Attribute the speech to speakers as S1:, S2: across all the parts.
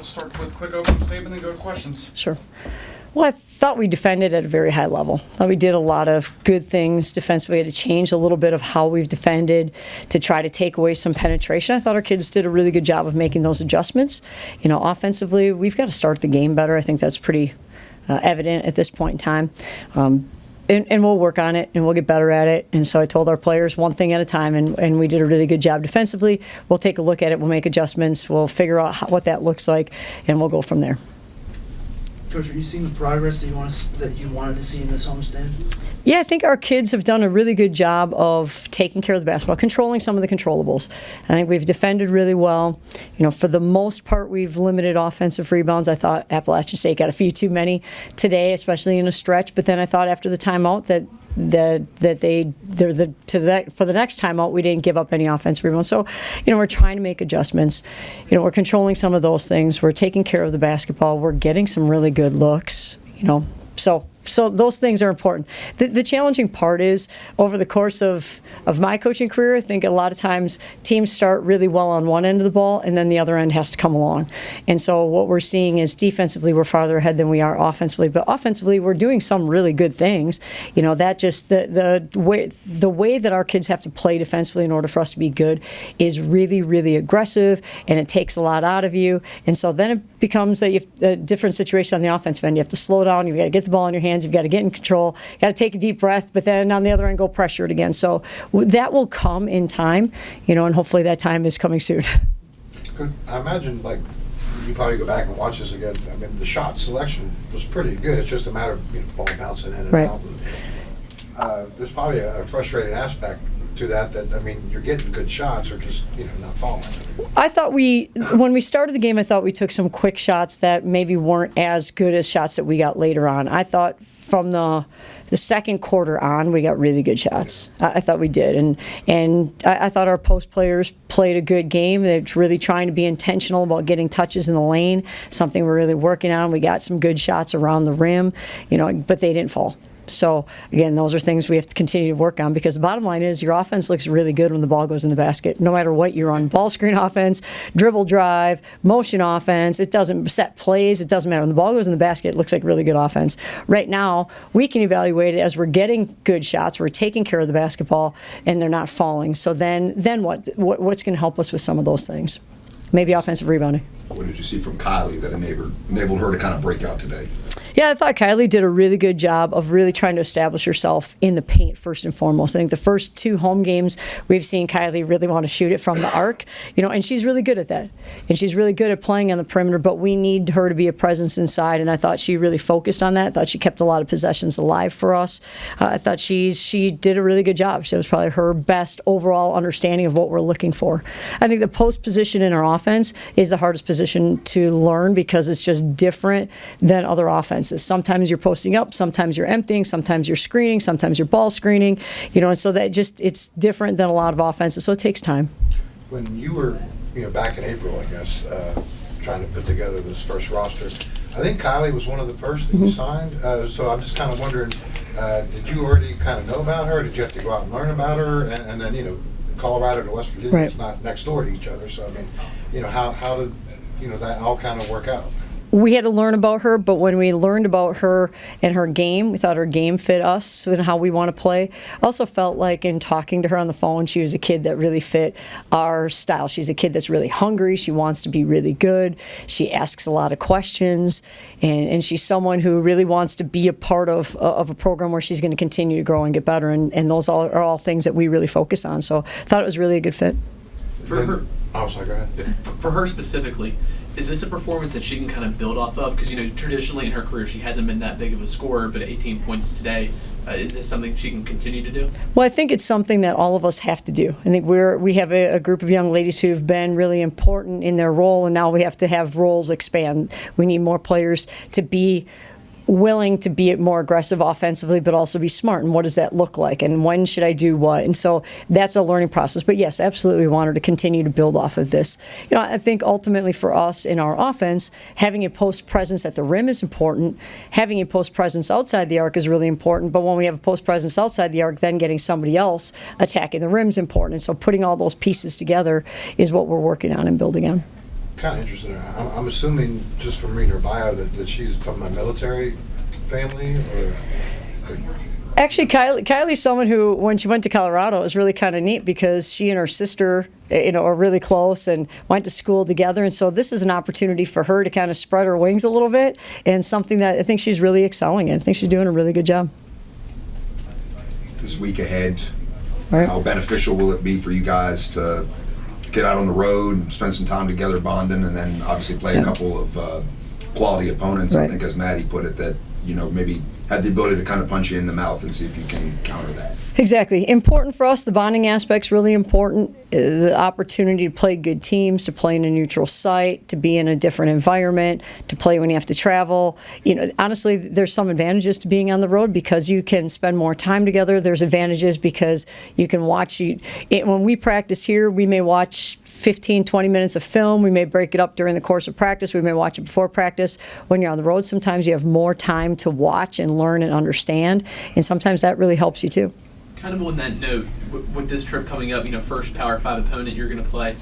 S1: We'll start with a quick opening statement and go to questions.
S2: Sure. Well, I thought we defended at a very high level. I thought we did a lot of good things defensively. We had to change a little bit of how we've defended to try to take away some penetration. I thought our kids did a really good job of making those adjustments. Offensively, we've got to start the game better. I think that's pretty evident at this point in time. And we'll work on it, and we'll get better at it. And so I told our players one thing at a time, and we did a really good job defensively. We'll take a look at it. We'll make adjustments. We'll figure out what that looks like, and we'll go from there.
S3: Coach, are you seeing the progress that you wanted to see in this homestand?
S2: Yeah, I think our kids have done a really good job of taking care of the basketball, controlling some of the controllables. I think we've defended really well. For the most part, we've limited offensive rebounds. I thought Appalachian State got a few too many today, especially in a stretch. But then I thought after the timeout that for the next timeout we didn't give up any offensive rebounds. So we're trying to make adjustments. We're controlling some of those things. We're taking care of the basketball. We're getting some really good looks. So those things are important. The challenging part is over the course of my coaching career, I think a lot of times teams start really well on one end of the ball and then the other end has to come along. And so what we're seeing is defensively we're farther ahead than we are offensively, but offensively we're doing some really good things. That just the way that our kids have to play defensively in order for us to be good is really, really aggressive, and it takes a lot out of you. And so then it becomes a different situation on the offensive end. You have to slow down. You've got to get the ball in your hands. You've got to get in control. You've got to take a deep breath, but then on the other end, go pressure it again. So that will come in time, and hopefully that time is coming soon.
S4: I imagine, you probably go back and watch this again. I mean, the shot selection was pretty good. It's just a matter of ball bouncing in and out. And, there's probably a frustrating aspect to that. You're getting good shots or just not falling.
S2: I thought when we started the game, I thought we took some quick shots that maybe weren't as good as shots that we got later on. I thought from the second quarter on, we got really good shots. I thought we did, and I thought our post players played a good game. They're really trying to be intentional about getting touches in the lane, something we're really working on. We got some good shots around the rim, but they didn't fall. So, again, those are things we have to continue to work on, because the bottom line is your offense looks really good when the ball goes in the basket. No matter what you're on, ball screen offense, dribble drive, motion offense, it doesn't set plays, it doesn't matter. When the ball goes in the basket, it looks like really good offense. Right now, we can evaluate it as we're getting good shots, we're taking care of the basketball, and they're not falling. So then what? What's going to help us with some of those things? Maybe offensive rebounding.
S5: What did you see from Kylie that enabled her to kind of break out today?
S2: Yeah, I thought Kylie did a really good job of really trying to establish herself in the paint first and foremost. I think the first two home games we've seen Kylie really want to shoot it from the arc, and she's really good at that. And she's really good at playing on the perimeter, but we need her to be a presence inside, and I thought she really focused on that. I thought she kept a lot of possessions alive for us. I thought she did a really good job. She was probably her best overall understanding of what we're looking for. I think the post position in our offense is the hardest position to learn because it's just different than other offenses. Sometimes you're posting up, sometimes you're emptying, sometimes you're screening, sometimes you're ball screening, and so that it's different than a lot of offenses, so it takes time.
S4: When you were, back in April, I guess, trying to put together this first roster, I think Kylie was one of the first that you signed, so I'm just kind of wondering, did you already kind of know about her? Did you have to go out and learn about her? And then, Colorado to West Virginia is not next door to each other, so how did, that all kind of work out?
S2: We had to learn about her, but when we learned about her and her game, we thought her game fit us and how we want to play. I also felt like in talking to her on the phone, she was a kid that really fit our style. She's a kid that's really hungry. She wants to be really good. She asks a lot of questions, and she's someone who really wants to be a part of a program where she's going to continue to grow and get better, and those are all things that we really focus on. So I thought it was really a good fit.
S4: For her, go ahead.
S6: For her specifically, is this a performance that she can kind of build off of? Because, traditionally in her career, she hasn't been that big of a scorer, but 18 points today, is this something she can continue to do?
S2: Well, I think it's something that all of us have to do. I think we have a group of young ladies who have been really important in their role, and now we have to have roles expand. We need more players to be willing to be more aggressive offensively, but also be smart. And what does that look like? And when should I do what? And so that's a learning process. But yes, absolutely, we want her to continue to build off of this. I think ultimately for us in our offense, having a post presence at the rim is important. Having a post presence outside the arc is really important. But when we have a post presence outside the arc, then getting somebody else attacking the rim is important. And so putting all those pieces together is what we're working on and building on.
S4: kind of interested. I'm assuming just from reading her bio that she's from a military family, or
S2: Actually, Kylie's someone who, when she went to Colorado, it was really kind of neat because she and her sister, are really close and went to school together. And so this is an opportunity for her to kind of spread her wings a little bit, and something that I think she's really excelling in. I think she's doing a really good job.
S5: This week ahead,
S2: Right.
S5: how beneficial will it be for you guys to get out on the road and spend some time together bonding, and then obviously play a couple of quality opponents?
S2: Right.
S5: I think, as Maddie put it, that maybe have the ability to kind of punch you in the mouth and see if you can counter that.
S2: Exactly. Important for us. The bonding aspect's really important. The opportunity to play good teams, to play in a neutral site, to be in a different environment, to play when you have to travel. Honestly, there's some advantages to being on the road because you can spend more time together. There's advantages because you can watch. When we practice here, we may watch 15, 20 minutes of film. We may break it up during the course of practice. We may watch it before practice. When you're on the road, sometimes you have more time to watch and learn and understand, and sometimes that really helps you too.
S6: Kind of on that note, with this trip coming up, first Power 5 opponent you're going to play,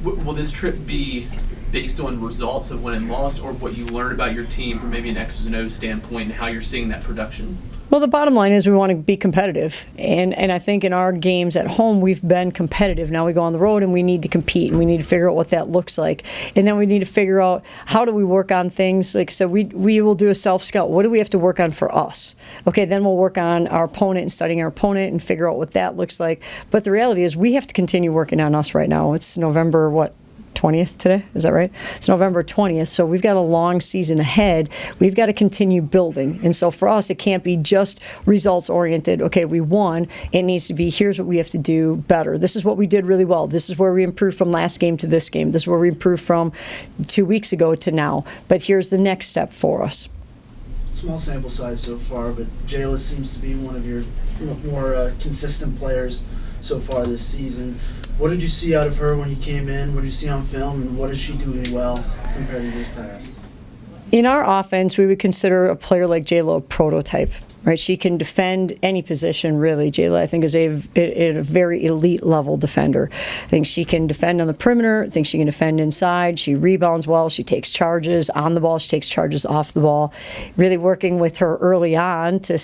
S6: will this trip be based on results of win and loss, or what you learn about your team from maybe an X's and O's standpoint and how you're seeing that production?
S2: Well, the bottom line is we want to be competitive, and I think in our games at home we've been competitive. Now we go on the road and we need to compete, and we need to figure out what that looks like, and then we need to figure out how do we work on things. Like so, we will do a self-scout. What do we have to work on for us? Okay, then we'll work on our opponent and studying our opponent and figure out what that looks like. But the reality is we have to continue working on us right now. It's November 20th today, is that right? It's November 20th, so we've got a long season ahead. We've got to continue building, and so for us, it can't be just results-oriented. Okay, we won. It needs to be, here's what we have to do better. This is what we did really well. This is where we improved from last game to this game. This is where we improved from 2 weeks ago to now. But here's the next step for us.
S3: Small sample size so far, but Jayla seems to be one of your more consistent players so far this season. What did you see out of her when you came in? What did you see on film, and what is she doing well compared to years past?
S2: In our offense, we would consider a player like Jayla a prototype, right? She can defend any position, really. Jayla, I think, is a very elite level defender. I think she can defend on the perimeter. I think she can defend inside. She rebounds well. She takes charges on the ball. She takes charges off the ball. Really working with her early on to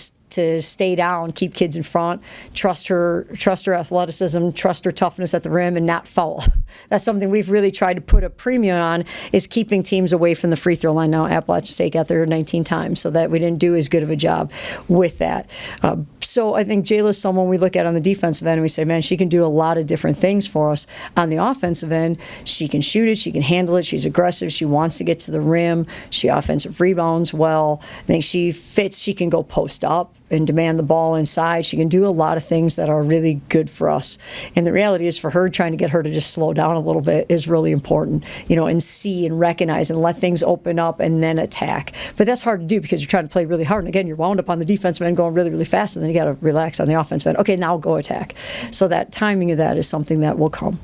S2: stay down, keep kids in front, trust her athleticism, trust her toughness at the rim, and not foul. That's something we've really tried to put a premium on, is keeping teams away from the free throw line. Now, Appalachian State got there 19 times, so that we didn't do as good of a job with that. So I think Jayla's someone we look at on the defensive end and we say, man, she can do a lot of different things for us. On the offensive end, she can shoot it, she can handle it, she's aggressive, she wants to get to the rim, she offensive rebounds well. I think she fits, she can go post up and demand the ball inside. She can do a lot of things that are really good for us. And the reality is, for her, trying to get her to just slow down a little bit is really important, and see and recognize and let things open up and then attack. But that's hard to do because you're trying to play really hard. And again, you're wound up on the defensive end going really, really fast, and then you got to relax on the offensive end. Okay, now go attack. So that timing of that is something that will come.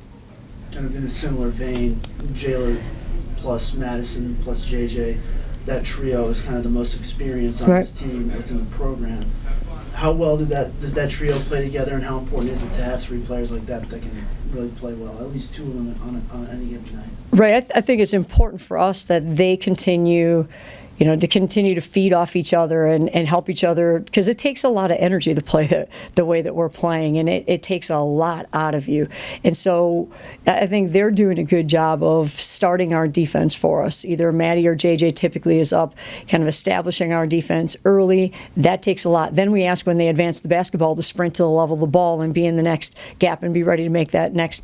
S3: Kind of in a similar vein, Jayla plus Madison plus JJ, that trio is kind of the most experienced on this team within the program. How well does that trio play together, and how important is it to have three players like that can really play well? At least two of them on any given night.
S2: Right. I think it's important for us that they continue to continue to feed off each other and help each other, because it takes a lot of energy to play the way that we're playing, and it takes a lot out of you. And so I think they're doing a good job of starting our defense for us. Either Maddie or JJ typically is up kind of establishing our defense early. That takes a lot. Then we ask when they advance the basketball to sprint to the level of the ball and be in the next gap and be ready to make that next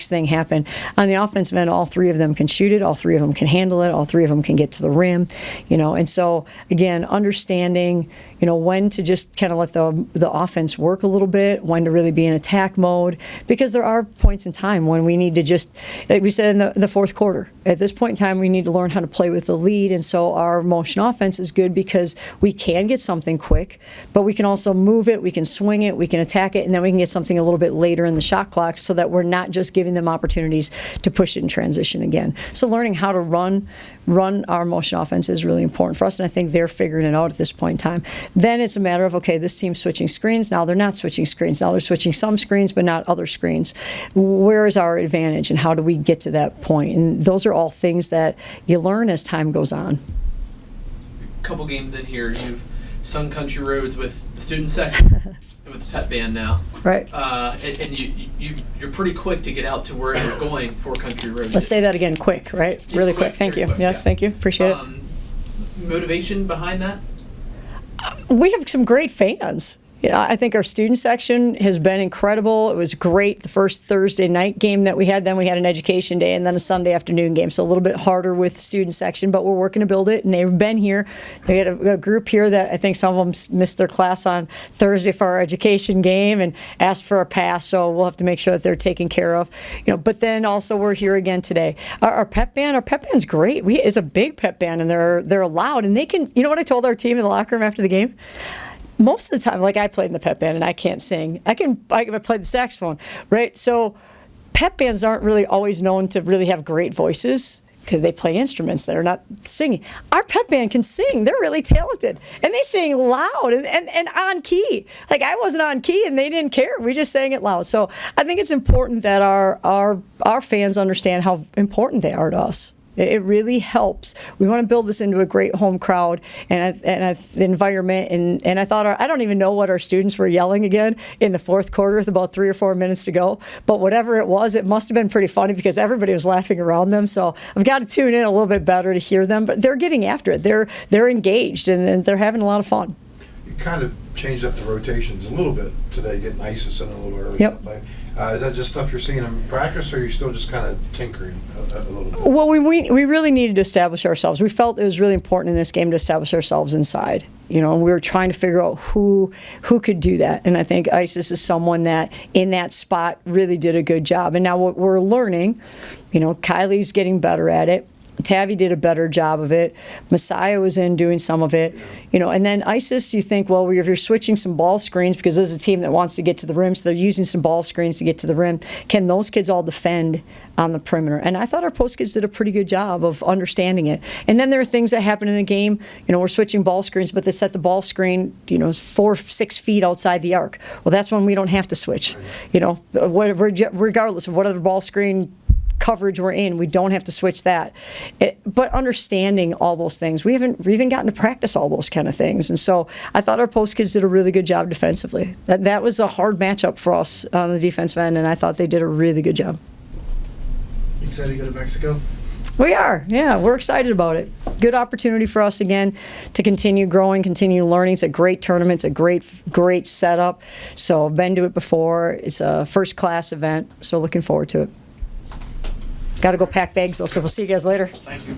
S2: thing happen. On the offensive end, all three of them can shoot it, all three of them can handle it, all three of them can get to the rim, and so again, understanding when to just kind of let the offense work a little bit, when to really be in attack mode, because there are points in time when we need to just, like we said in the fourth quarter, at this point in time we need to learn how to play with the lead. And so our motion offense is good because we can get something quick, but we can also move it, we can swing it, we can attack it, and then we can get something a little bit later in the shot clock, so that we're not just giving them opportunities to push it in transition again. So learning how to run our motion offense is really really important for us, and I think they're figuring it out at this point in time. Then it's a matter of, okay, this team's switching screens, now they're not switching screens, now they're switching some screens but not other screens. Where is our advantage, and how do we get to that point? And those are all things that you learn as time goes on.
S6: Couple games in here, you've sung Country Roads with the student section and with the pep band now.
S2: Right.
S6: And you're pretty quick to get out to where you're going for Country Roads.
S2: Let's say that again, quick, right?
S6: Yeah,
S2: Really quick. Thank
S6: very
S2: you.
S6: quick,
S2: Yes,
S6: yeah.
S2: thank you. Appreciate it.
S6: Motivation behind that?
S2: We have some great fans. Yeah, I think our student section has been incredible. It was great the first Thursday night game that we had. Then we had an education day and then a Sunday afternoon game. So a little bit harder with student section, but we're working to build it. And they've been here. They had a group here that I think some of them missed their class on Thursday for our education game and asked for a pass. So we'll have to make sure that they're taken care of. But then also we're here again today. Our pep band's great. It's a big pep band, and they're loud, and they can. You know what I told our team in the locker room after the game? Most of the time, like I played in the pep band and I can't sing. I play the saxophone, right? So pep bands aren't really always known to really have great voices because they play instruments that are not singing. Our pep band can sing. They're really talented. And they sing loud and on key. Like I wasn't on key and they didn't care. We just sang it loud. So I think it's important that our fans understand how important they are to us. It really helps. We want to build this into a great home crowd and the environment. And I thought, I don't even know what our students were yelling again in the fourth quarter with about 3 or 4 minutes to go. But whatever it was, it must have been pretty funny because everybody was laughing around them. So I've got to tune in a little bit better to hear them. But they're getting after it. They're engaged and they're having a lot of fun.
S4: You kind of changed up the rotations a little bit today, getting Isis in a little early.
S2: Yep.
S4: Is that just stuff you're seeing in practice, or are you still just kind of tinkering a little bit?
S2: Well, we really needed to establish ourselves. We felt it was really important in this game to establish ourselves inside. We were trying to figure out who could do that. And I think Isis is someone that in that spot really did a good job. And now what we're learning, Kylie's getting better at it. Tavi did a better job of it. Messiah was in doing some of it. And then Isis, you think, well, if you're switching some ball screens, because this is a team that wants to get to the rim, so they're using some ball screens to get to the rim, can those kids all defend on the perimeter? And I thought our post kids did a pretty good job of understanding it. And then there are things that happen in the game. We're switching ball screens, but they set the ball screen, 4-6 feet outside the arc. Well, that's when we don't have to switch. Regardless of what other ball screen coverage we're in, we don't have to switch that. But understanding all those things, we haven't even gotten to practice all those kind of things. And so I thought our post kids did a really good job defensively. That was a hard matchup for us on the defensive end, and I thought they did a really good job.
S3: Excited to go to Mexico?
S2: We are, yeah, we're excited about it. Good opportunity for us again to continue growing, continue learning. It's a great tournament, it's a great setup. So I've been to it before. It's a first-class event, so looking forward to it. Got to go pack bags, though, so we'll see you guys later.
S3: Thank you.